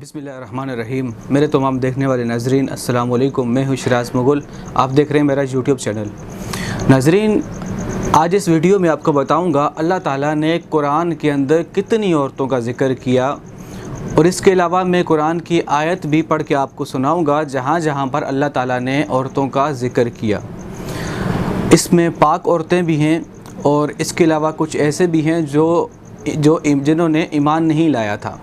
बिस्मिल्लाहिर्रहमानिर्रहीम। मेरे तमाम देखने वाले नाजरीन अस्सलाम वालेकुम। मैं हूँ शिराज मुगल, आप देख रहे हैं मेरा यूट्यूब चैनल। नाजरीन, आज इस वीडियो में आपको बताऊँगा अल्लाह ताला ने कुरान के अंदर कितनी औरतों का ज़िक्र किया, और इसके अलावा मैं कुरान की आयत भी पढ़ के आपको सुनाऊँगा जहाँ जहाँ पर अल्लाह ताला ने औरतों का ज़िक्र किया। इसमें पाक औरतें भी हैं और इसके अलावा कुछ ऐसे भी हैं जिन्होंने ईमान नहीं लाया था।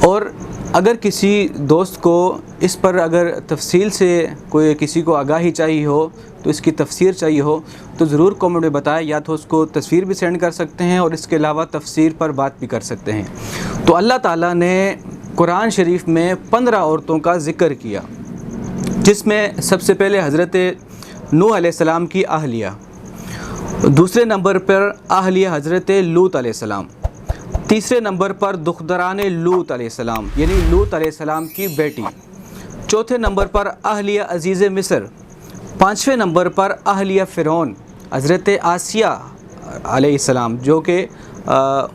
और अगर किसी दोस्त को इस पर अगर तफसील से किसी को आगाही चाहिए हो, तो इसकी तफसीर चाहिए हो, तो ज़रूर कमेंट में बताएं, या तो उसको तस्वीर भी सेंड कर सकते हैं और इसके अलावा तफसीर पर बात भी कर सकते हैं। तो अल्लाह ताला ने कुरान शरीफ में 15 औरतों का ज़िक्र किया, जिसमें सबसे पहले हज़रत नूह अलैहिस्सलाम की अहलिया, दूसरे नंबर पर अहलिया हज़रत लूत अलैहिस्सलाम, तीसरे नंबर पर दुख्तरान लूत अलैहिस्सलाम यानी लूत अलैहिस्सलाम की बेटी, चौथे नंबर पर अहलिया अज़ीज़ मिस्र, पाँचवें नंबर पर अहलिया फ़िरौन हज़रत आसिया अलैहिस्सलाम जो कि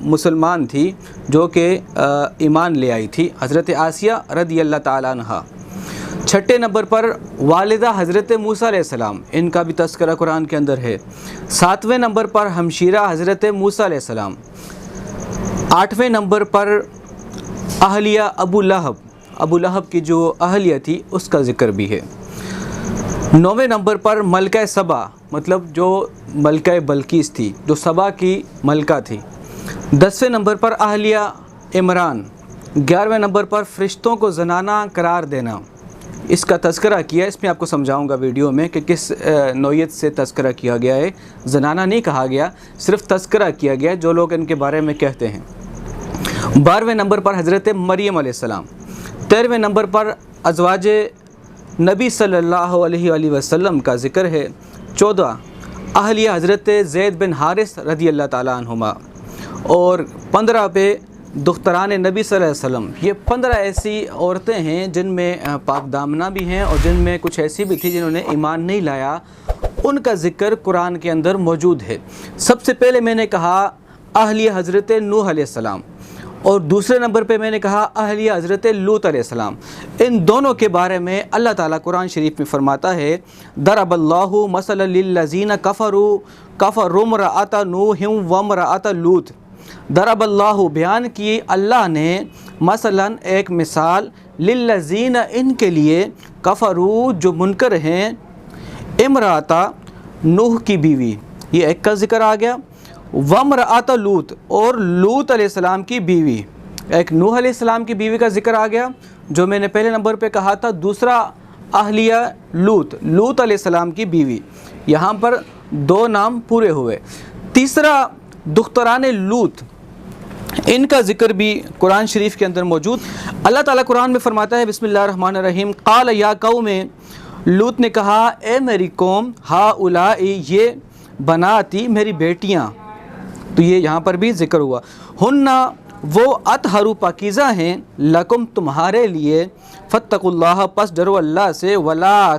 मुसलमान थी, जो कि ईमान ले आई थी, हज़रत आसिया रज़ियल्लाहु ताला अन्हा। छठे नंबर पर वालिदा हज़रत मूसा अलैहिस्सलाम, इनका भी तज़किरा कुरान के अंदर है। सातवें नंबर पर हमशीरा हज़रत मूसा अलैहिस्सलाम। आठवें नंबर पर अहलिया अबू लहब की जो अहलिया थी उसका ज़िक्र भी है। नौवें नंबर पर मलका सबा, मतलब जो मलका बल्कीस थी, जो सबा की मलका थी। 10वें नंबर पर अहलिया इमरान। 11वें नंबर पर फ़रिश्तों को ज़नाना करार देना, इसका तज़किरा किया। इसमें आपको समझाऊंगा वीडियो में कि किस नौयत से तज़किरा किया गया है। ज़नाना नहीं कहा गया, सिर्फ तज़किरा किया गया जो लोग इनके बारे में कहते हैं। 12वें नंबर पर हज़रत मरियम अलैहिस्सलाम। 13वें नंबर पर अज़वाज नबी सल्लल्लाहु अलैहि वसल्लम का ज़िक्र है। 14 अहलिया हज़रत ज़ैद बिन हारिस रज़ियल्लाहु ताला अन्हुमा, और 15 पे दुख्तरान नबी सल्लल्लाहु अलैहि वसल्लम। ये 15 ऐसी औरतें हैं जिनमें पाक दामना भी हैं और जिनमें कुछ ऐसी भी थी जिन्होंने ईमान नहीं लाया, उनका ज़िक्र कुरान के अंदर मौजूद है। सबसे पहले मैंने कहा अहलिया हज़रत नूह अलैहिस्सलाम, और दूसरे नंबर पे मैंने कहा अहलिया हज़रत लूत अलैहिस्सलाम। इन दोनों के बारे में अल्लाह ताला कुरान शरीफ में फरमाता है, दरबल्लाहु मसलन लिल्लज़ीना कफ़रू इम्रअत नूह व इम्रअत लूत। दरबल्लाहु बयान की अल्लाह ने, मसलन एक मिसाल, लिल्लज़ीना इनके लिए, कफ़रू जो मुनकर हैं, इम्रअता नूह की बीवी, ये एक का ज़िक्र आ गया। वम्रअत लूत, और लूत अलैहिस्सलाम की बीवी, एक नूह अलैहिस्सलाम की बीवी का ज़िक्र आ गया जो मैंने पहले नंबर पे कहा था। दूसरा अहलिया लूत अलैहिस्सलाम की बीवी, यहाँ पर 2 नाम पूरे हुए। तीसरा दुख्तरान लूत, इनका ज़िक्र भी कुरान शरीफ के अंदर मौजूद। अल्लाह ताला कुरान में फरमाता है, बिस्मिल्लाहिर्रहमानिर्रहीम, क़ाल या कौम, लूत ने कहा ए मेरी कौम, हा उलाई, ये बनाती मेरी बेटियाँ। तो ये यहाँ पर भी ज़िक्र हुआ। हुन्ना, वो अतहरू पाकीज़ा हैं, लकुम तुम्हारे लिए, फत्तकुल्लाह, पस डरो अल्लाह से, वला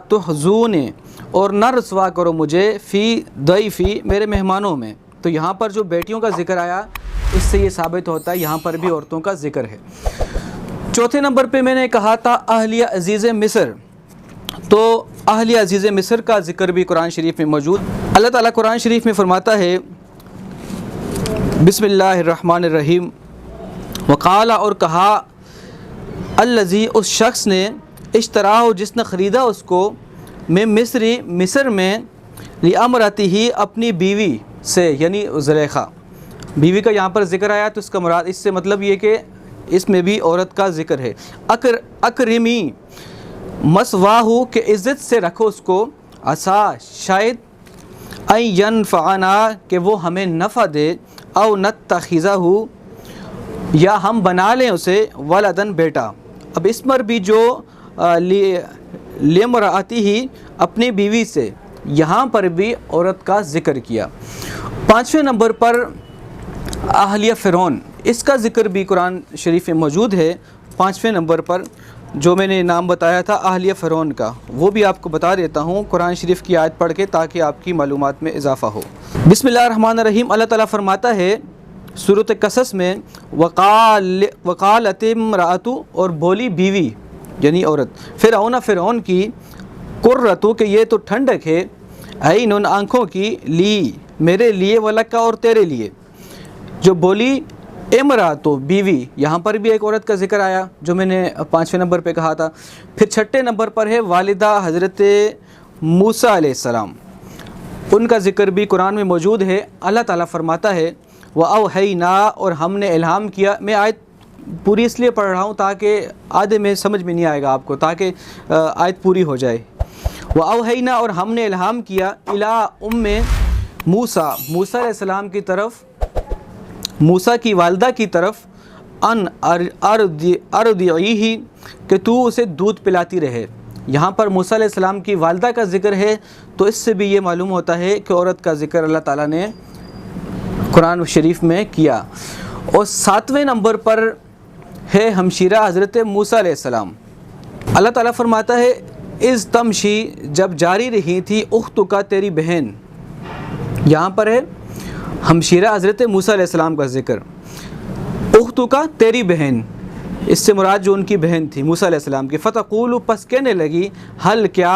तुहज़ून, और न रसवा करो मुझे, फ़ी दैफ़ी, मेरे मेहमानों में। तो यहाँ पर जो बेटियों का ज़िक्र आया, इससे ये साबित होता है यहाँ पर भी औरतों का ज़िक्र है। चौथे नंबर पे मैंने कहा था अहलिया अज़ीज़ मिस्र, तो अहलिया अज़ीज़ मिस्र का ज़िक्र भी कुरान शरीफ में मौजूद। अल्लाह ताला कुरान शरीफ में फरमाता है, बिस्मिल्लाहिर्रहमानिर्रहीम, वक़ाला, और कहा, अल्लज़ी, उस शख्स ने, इश्तराह, जिसने ख़रीदा उसको, में मिस्र में, लिअमरतिही, अपनी बीवी से, यानी ज़ुलेखा। बीवी का यहाँ पर ज़िक्र आया तो इसका मुराद, इससे मतलब ये कि इसमें भी औरत का ज़िक्र है। अकरमी मसवाहू, के इज़्ज़त से रखो उसको, असा, शायद, यनफ़अना, कि वो हमें नफ़ा दे, औ नत्तख़िज़हु, या हम बना लें उसे, वलदन, बेटा। अब इस पर भी जो लिमराती ही, अपनी बीवी से, यहाँ पर भी औरत का ज़िक्र किया। 5वें नंबर पर अहलिया फ़िरौन, इसका ज़िक्र भी कुरान शरीफ में मौजूद है। 5वें नंबर पर जो मैंने नाम बताया था अहलिया फ़िरौन का, वो भी आपको बता देता हूँ कुरान शरीफ की आयत पढ़ के, ताकि आपकी मालूमात में इजाफ़ा हो। बिस्मिल्लाहिर्रहमानिर्रहीम, अल्लाह ताला फरमाता है, सूरत कसस में वक़ालत इम्राअतु, और बोली बीवी यानी औरत, फ़िरऔन की, कुर्रतु कि ये तो ठंडक है, ऐनुन आँखों की, ली मेरे लिए, वलका और तेरे लिए। जो बोली इमरातो बीवी, यहाँ पर भी एक औरत का जिक्र आया जो मैंने 5वें नंबर पे कहा था। फिर 6ठे नंबर पर है वालिदा हज़रत मूसा अलैहिस्सलाम, उनका जिक्र भी कुरान में मौजूद है। अल्लाह ताला फरमाता है व औहैना, और हमने इल्हाम किया। मैं आयत पूरी इसलिए पढ़ रहा हूँ ताकि आधे में समझ में नहीं आएगा आपको, ताकि आयत पूरी हो जाए। व औहैना, और हमने इल्हाम किया, इला उम्मे मूसा, मूसा अलैहिस्सलाम की तरफ, मूसा की वालदा की तरफ, अन अर्दिही कि तू उसे दूध पिलाती रहे। यहाँ पर मूसा अलैहिस्सलाम की वालदा का ज़िक्र है, तो इससे भी ये मालूम होता है कि औरत का ज़िक्र अल्लाह ताला ने कुरान शरीफ में किया। और 7वें नंबर पर है हमशीरा हज़रत मूसा अलैहिस्सलाम। अल्लाह ताला फरमाता है इज़ तमशी, जब जारी रही थी, उख्तुका तेरी बहन। यहाँ पर है हमशीरा हज़रत मूसा अलैहिस्सलाम का ज़िक्र, उख्तुका तेरी बहन, इससे मुराद जो उनकी बहन थी मूसा अलैहिस्सलाम की। फ़तक़ूलु, पस कहने लगी, हल क्या,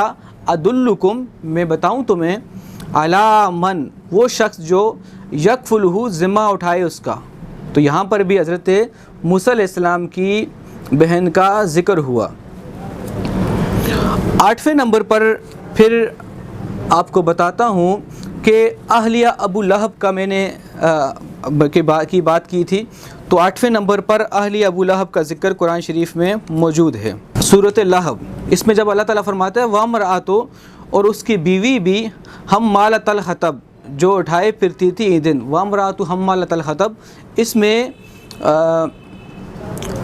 अदुल्लुकुम, मैं बताऊँ तुम्हें, अला मन, वो शख्स जो यकफुलहु, ज़िम्मा उठाए उसका। तो यहाँ पर भी हज़रत मूसा अलैहिस्सलाम की बहन का ज़िक्र हुआ। 8वें नंबर पर फिर आपको बताता हूँ कि अहलिया अबू लहब का मैंने की बात की थी, तो 8वें नंबर पर अहलिया अबू लहब का ज़िक्र कुरान शरीफ में मौजूद है। सूरत लहब, इसमें जब अल्लाह ताला फरमाता है वमरअतो, और उसकी बीवी भी, हम मालतल हतब, जो उठाए फिरती थी ईंधन, वमरअतो हम मालतल हतब, इसमें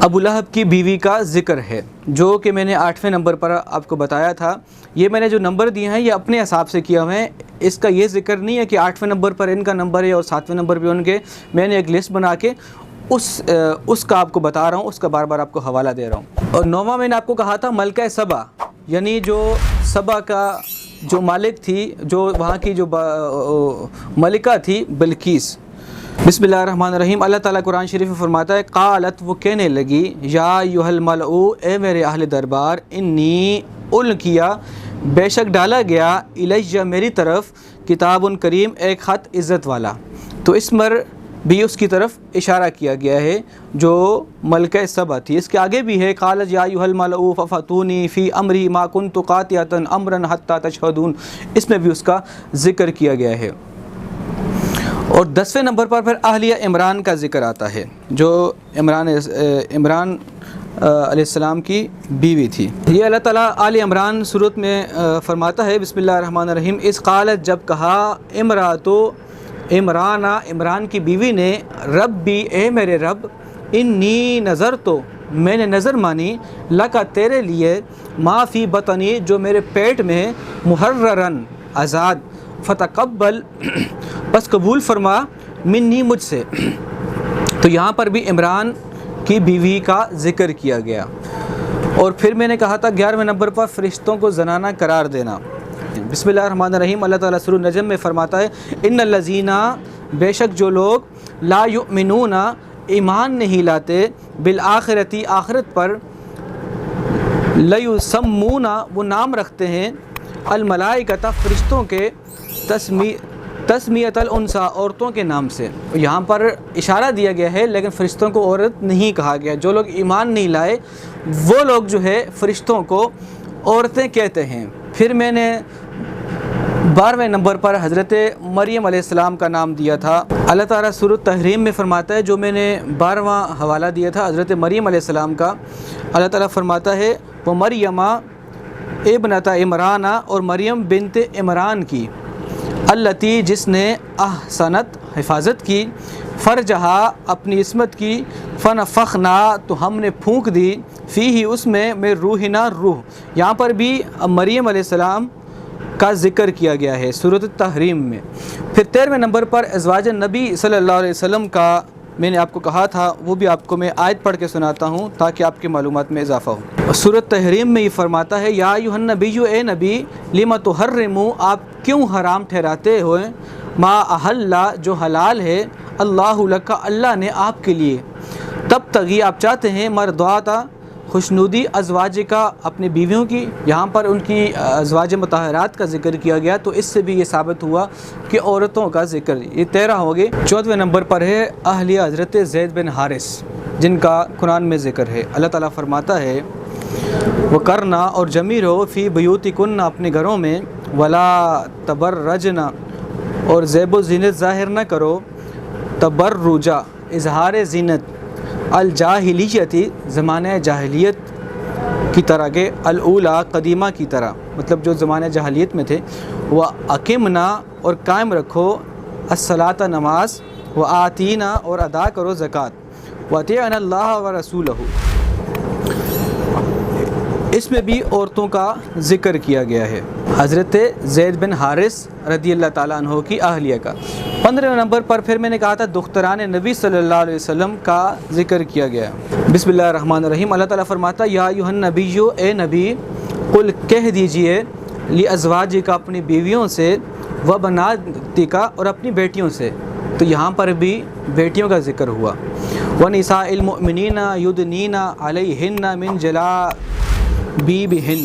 अबू लहब की बीवी का ज़िक्र है, जो कि मैंने 8वें नंबर पर आपको बताया था। ये मैंने जो नंबर दिए हैं ये अपने हिसाब से किया हुए हैं, इसका ये ज़िक्र नहीं है कि 8वें नंबर पर इनका नंबर है और 7वें नंबर पे उनके। मैंने एक लिस्ट बना के उसका आपको बता रहा हूँ, उसका बार बार आपको हवाला दे रहा हूँ। और 9वां मैंने आपको कहा था मलका सबा, यानी जो सबा का जो मालिक थी, जो वहाँ की जो मलिका थी बिल्किस। बिस्मिल्लाहिर्रहमानिर्रहीम। अल्लाह ताला कुरान शरीफ में फरमाता है, क़ालत, वो कहने लगी, या युहल मलऊ, ए मेरे अहले दरबार, इन्नी उल्किया, बेशक डाला गया, इलैया, मेरी तरफ, किताबुन करीम, एक ख़त इज़्ज़त वाला। तो इस मर भी उसकी तरफ इशारा किया गया है जो मलका सबा थी। इसके आगे भी है, क़ालत या युहल मलऊ फ़फ़तूनी फ़ी अमरी मा कुन्तु क़ातिअतन अमरन हत्ता तशहदून, इसमें भी उसका ज़िक्र किया गया है। और 10वें नंबर पर फिर अहलिया इमरान का ज़िक्र आता है, जो इमरान अलैहिस्सलाम की बीवी थी। ये अल्लाह ताला आले इमरान सूरत में फरमाता है, बिस्मिल्लाहिर्रहमानिर्रहीम, इस क़ालत, जब कहा, इमरातो, इमराना, इमरान की बीवी ने, रब्बी, ए मेरे रब, इन्नी नज़र, तो मैंने नज़र मानी, लका, तेरे लिए, माफ़ी बतनी, जो मेरे पेट में, मुहर्ररन, आज़ाद, फ़तक़ब्बल, बस कबूल फरमा, मिन्नी, मुझसे। तो यहाँ पर भी इमरान की बीवी का ज़िक्र किया गया। और फिर मैंने कहा था 11वें नंबर पर फ़रिश्तों को ज़नाना करार देना। बिस्मिल्लाहिर्रहमानिर्रहीम। अल्लाह ताला सूरह नजम में फ़रमाता है, इन्नल्लज़ीना, बेशक जो लोग, ला युमिनूना, ईमान नहीं लाते, बिल आखिरती, आखिरत पर, लयुसम्मूना, वो नाम रखते हैं, अल मलाइकता, फ़रिश्तों के, तस्मियतल उनसा, औरतों के नाम से। यहाँ पर इशारा दिया गया है, लेकिन फ़रिश्तों को औरत नहीं कहा गया। जो लोग ईमान नहीं लाए वो लोग जो है फ़रिश्तों को औरतें कहते हैं। फिर मैंने 12वें नंबर पर हज़रत मरियम अलैहिस्सलाम का नाम दिया था। अल्लाह ताला सूरत तहरीम में फ़रमाता है, जो मैंने 12वां हवाला दिया था हज़रत मरियम अलैहिस्सलाम का, अल्लाह ताला फ़रमाता है, वो मरियमा इब्नता इमराना, और मरियम बिनत इमरान की, अल्लती, जिसने, अहसनत, हिफाजत की, फ़रजहा, अपनी इस्मत की, फ़नफ़ख़ना, तो हमने फूंक दी, फ़ीही, उसमें, में रूहिना, रूह। यहाँ पर भी मरियम अलैहिस्सलाम का ज़िक्र किया गया है सूरत तहरीम में। फिर 13वें नंबर पर अज़वाज नबी सल्लल्लाहु अलैहि वसल्लम का मैंने आपको कहा था, वो भी आपको मैं आयत पढ़ के सुनाता हूँ ताकि आपकी मालूमात में इजाफ़ा हो। सूरत तहरीम में ये फरमाता है, या अय्युहन नबिय्यु, ए नबी, लिमा तुहर्रिमु, आप क्यों हराम ठहराते हो, मा अहल्ला, जो हलाल है, اللہ لک، اللہ نے آپ کے لیے، تب تغی آپ چاہتے ہیں، مرضاتا خوشنودی، ازواج کا اپنی بیویوں کی، یہاں پر ان کی ازواج مطہرات کا ذکر کیا گیا، تو اس سے بھی یہ ثابت ہوا کہ عورتوں کا ذکر، یہ 13 ہو گئے۔ 14ویں نمبر پر ہے اہلیہ حضرت زید بن حارث، جن کا قرآن میں ذکر ہے۔ اللہ تعالیٰ فرماتا ہے وَقَرْنَا، اور جمی رہو، فی بیوتکن، اپنے گھروں میں، ولا تبرجنا، اور زیب و زینت ظاہر نہ کرو، تبرجا، اظہار زینت، الجاہلیتی، زمانہ جاہلیت کی طرح کے، الاولا، قدیمہ کی طرح، مطلب جو زمانہ جاہلیت میں تھے، وَأَقِمْنَا، اور قائم رکھو، الصلاۃ، نماز، وَآتِينَا، اور ادا کرو زکوٰۃ، وَأَطِیعْنَا اللَّهَ وَرَسُولَهُ، اس میں بھی عورتوں کا ذکر کیا گیا ہے، حضرت زید بن حارث رضی اللہ تعالیٰ عنہ کی اہلیہ کا۔ 15 نمبر پر پھر میں نے کہا تھا دختران نبی صلی اللہ علیہ وسلم کا ذکر کیا گیا۔ بسم اللہ الرحمن الرحیم، اللہ تعالیٰ فرماتا یا ایھا النبی، اے نبی، قل، کہہ دیجئے، لازواجک، اپنی بیویوں سے، وبناتک، اور اپنی بیٹیوں سے، تو یہاں پر بھی بیٹیوں کا ذکر ہوا، ونساء المؤمنین یدنین علیہن من جلابیبہن،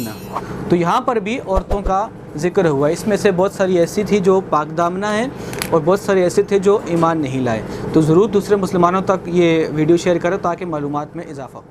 تو یہاں پر بھی عورتوں کا ذکر ہوا۔ اس میں سے بہت ساری ایسی تھی جو پاک دامنہ ہیں، اور بہت سارے ایسے تھے جو ایمان نہیں لائے، تو ضرور دوسرے مسلمانوں تک یہ ویڈیو شیئر کرو تاکہ معلومات میں اضافہ ہو۔